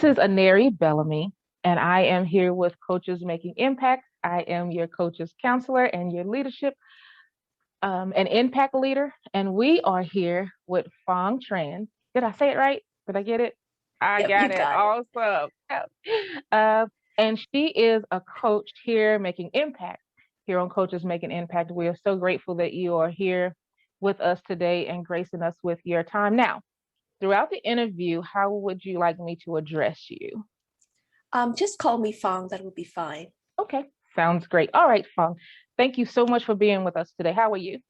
This is Aneri Bellamy, and I am here with Coaches Making Impact. I am your coach's counselor and your leadership and impact leader. And we are here with Phung Tran. Did I say it right? Did I get it? I Yep, got you it. got it. Awesome. Yep. And she is a coach here making impact. Here on Coaches Making Impact, we are so grateful that you are here with us today and gracing us with your time. Now, throughout the interview, how would you like me to address you? Just call me Fong. That would be fine. Okay, sounds great. All right, Fong. Thank you so much for being with us today. How are you?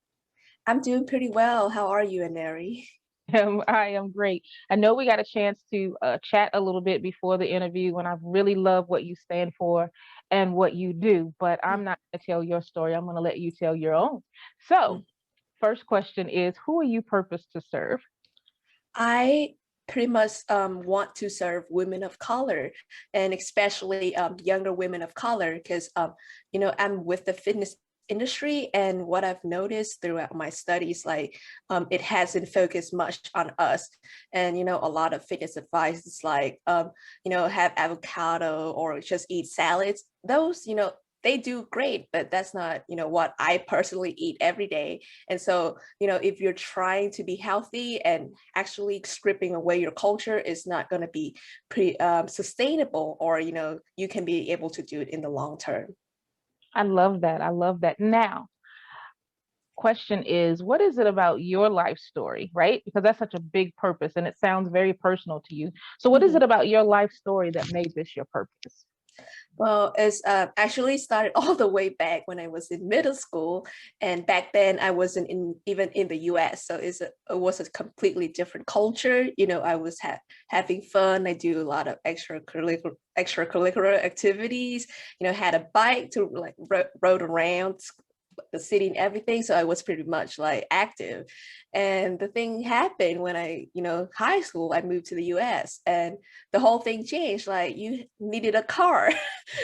I'm doing pretty well. How are you, Aneri? I am great. I know we got a chance to chat a little bit before the interview, and I really love what you stand for and what you do, but I'm not going to tell your story. I'm going to let you tell your own. So, Mhm. first question is, who are you purposed to serve? I pretty much want to serve women of color, and especially younger women of color, because I'm with the fitness industry, and what I've noticed throughout my studies, like it hasn't focused much on us. And a lot of fitness advice is like have avocado or just eat salads. Those they do great, but that's not what I personally eat every day. And so if you're trying to be healthy and actually stripping away your culture is not going to be sustainable, or you can be able to do it in the long term. I love that. I love that. Now, question is, what is it about your life story, right? Because that's such a big purpose and it sounds very personal to you. So, what is Mhm. it about your life story that made this your purpose? Well, it's actually started all the way back when I was in middle school, and back then I wasn't even in the U.S., so it was a completely different culture. I was having fun. I do a lot of extracurricular activities. Had a bike to like rode around the city and everything. So I was pretty much like active. And the thing happened when high school, I moved to the US, and the whole thing changed. Like you needed a car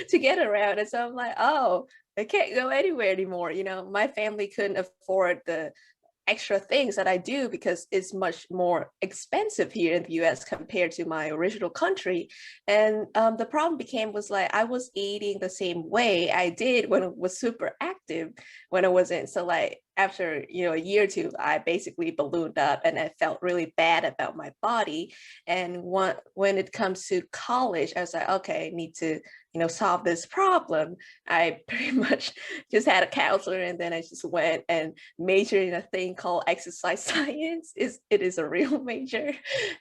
to get around. And so I'm like, oh, I can't go anywhere anymore. My family couldn't afford the extra things that I do because it's much more expensive here in the US compared to my original country. And the problem was like I was eating the same way I did when I was super active when I wasn't. So like after a year or two, I basically ballooned up and I felt really bad about my body. And when it comes to college, I was like, okay, I need to solve this problem. I pretty much just had a counselor, and then I just went and majored in a thing called exercise science. It is a real major.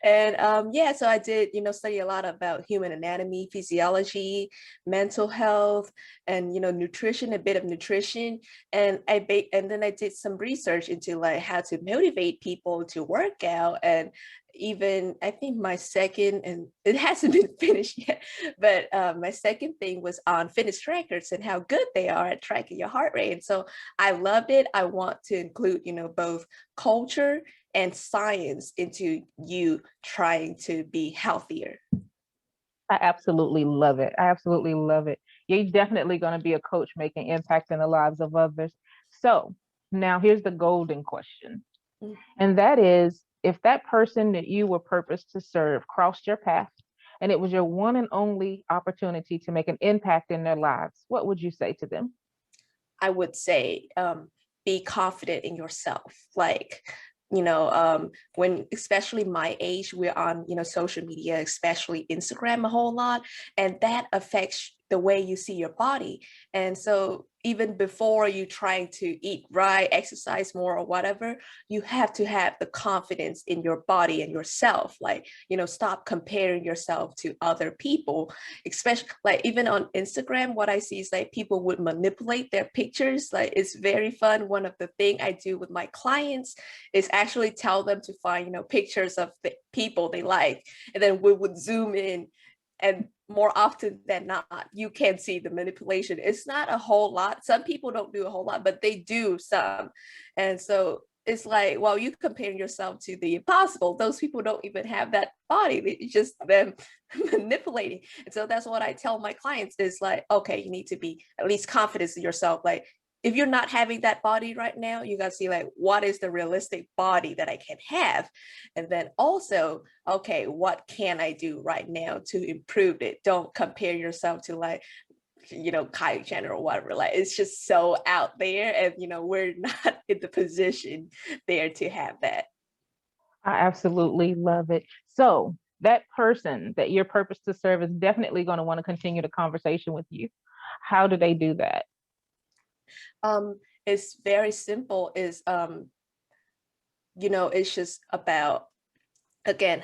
And yeah, so I did study a lot about human anatomy, physiology, mental health, and nutrition, a bit of nutrition. And and then I did some research into like how to motivate people to work out. And even I think my second, and it hasn't been finished yet, but my second thing was on fitness trackers and how good they are at tracking your heart rate. And so I loved it. I want to include both culture and science into you trying to be healthier. I absolutely love it. I absolutely love it. You're definitely going to be a coach making impact in the lives of others. So, now here's the golden question. And that is, if that person that you were purposed to serve crossed your path and it was your one and only opportunity to make an impact in their lives, what would you say to them? I would say be confident in yourself. Like, when especially my age, we're on, social media, especially Instagram a whole lot, and that affects the way you see your body. And so even before you try to eat right, exercise more or whatever, you have to have the confidence in your body and yourself. Like, stop comparing yourself to other people, especially like even on Instagram, what I see is like people would manipulate their pictures. Like it's very fun. One of the thing I do with my clients is actually tell them to find, pictures of the people they like. And then we would zoom in, and more often than not, you can see the manipulation. It's not a whole lot. Some people don't do a whole lot, but they do some. And so it's like, well, you comparing yourself to the impossible. Those people don't even have that body. It's just them manipulating. And so that's what I tell my clients is like, okay, you need to be at least confident in yourself. Like if you're not having that body right now, you got to see like, what is the realistic body that I can have? And then also, okay, what can I do right now to improve it? Don't compare yourself to like, Kylie Jenner or whatever. Like, it's just so out there, and we're not in the position there to have that. I absolutely love it. So that person that your purpose to serve is definitely going to want to continue the conversation with you. How do they do that? It's very simple. Is it's just about, again,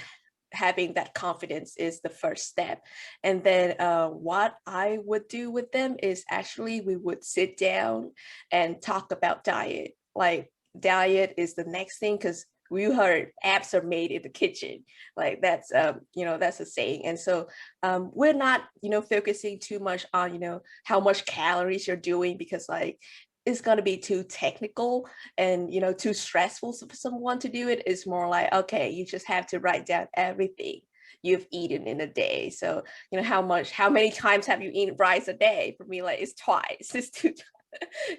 having that confidence is the first step. And then what I would do with them is actually we would sit down and talk about diet. Like, diet is the next thing, because we heard apps are made in the kitchen. Like, that's that's a saying. And so we're not focusing too much on how much calories you're doing, because like it's going to be too technical and too stressful for someone to do it. It's more like, okay, you just have to write down everything you've eaten in a day. So how many times have you eaten rice a day? For me, like, it's twice. It's two times.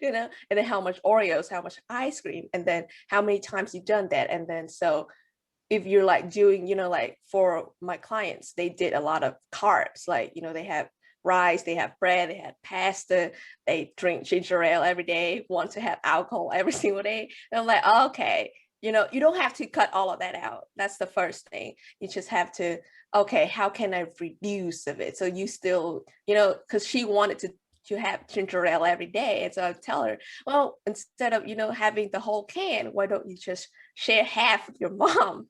And then how much Oreos, how much ice cream, and then how many times you've done that. And then so if you're like doing, like for my clients, they did a lot of carbs, like they have rice, they have bread, they have pasta, they drink ginger ale every day, want to have alcohol every single day. And I'm like, okay, you don't have to cut all of that out. That's the first thing. You just have to, okay, how can I reduce of it? So you still, because she wanted to have ginger ale every day. And so I tell her, well, instead of, having the whole can, why don't you just share half with your mom?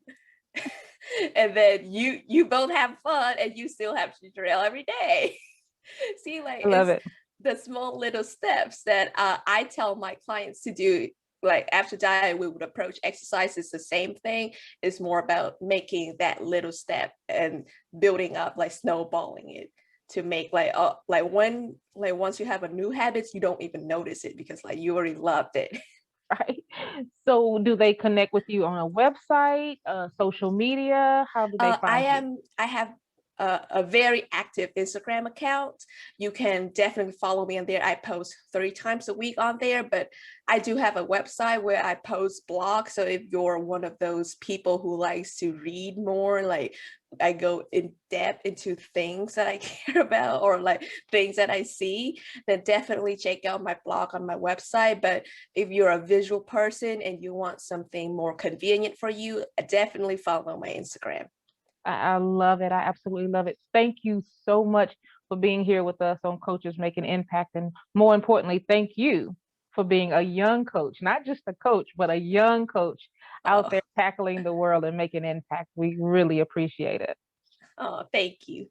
And then you both have fun and you still have ginger ale every day. See, like, I love it's it. the small little steps that I tell my clients to do. Like, after diet, we would approach exercise. It's the same thing. It's more about making that little step and building up, like snowballing it, to make like, once you have a new habit, you don't even notice it, because like you already loved it. Right. So do they connect with you on a website, social media? How do they find you? I have a very active Instagram account. You can definitely follow me on there. I post 3 times a week on there, but I do have a website where I post blogs. So if you're one of those people who likes to read more, like I go in depth into things that I care about, or like things that I see, then definitely check out my blog on my website. But if you're a visual person and you want something more convenient for you, definitely follow my Instagram. I love it. I absolutely love it. Thank you so much for being here with us on Coaches Making Impact. And more importantly, thank you for being a young coach, not just a coach, but a young coach out Oh, there tackling the world and making impact. We really appreciate it. oh, thank you.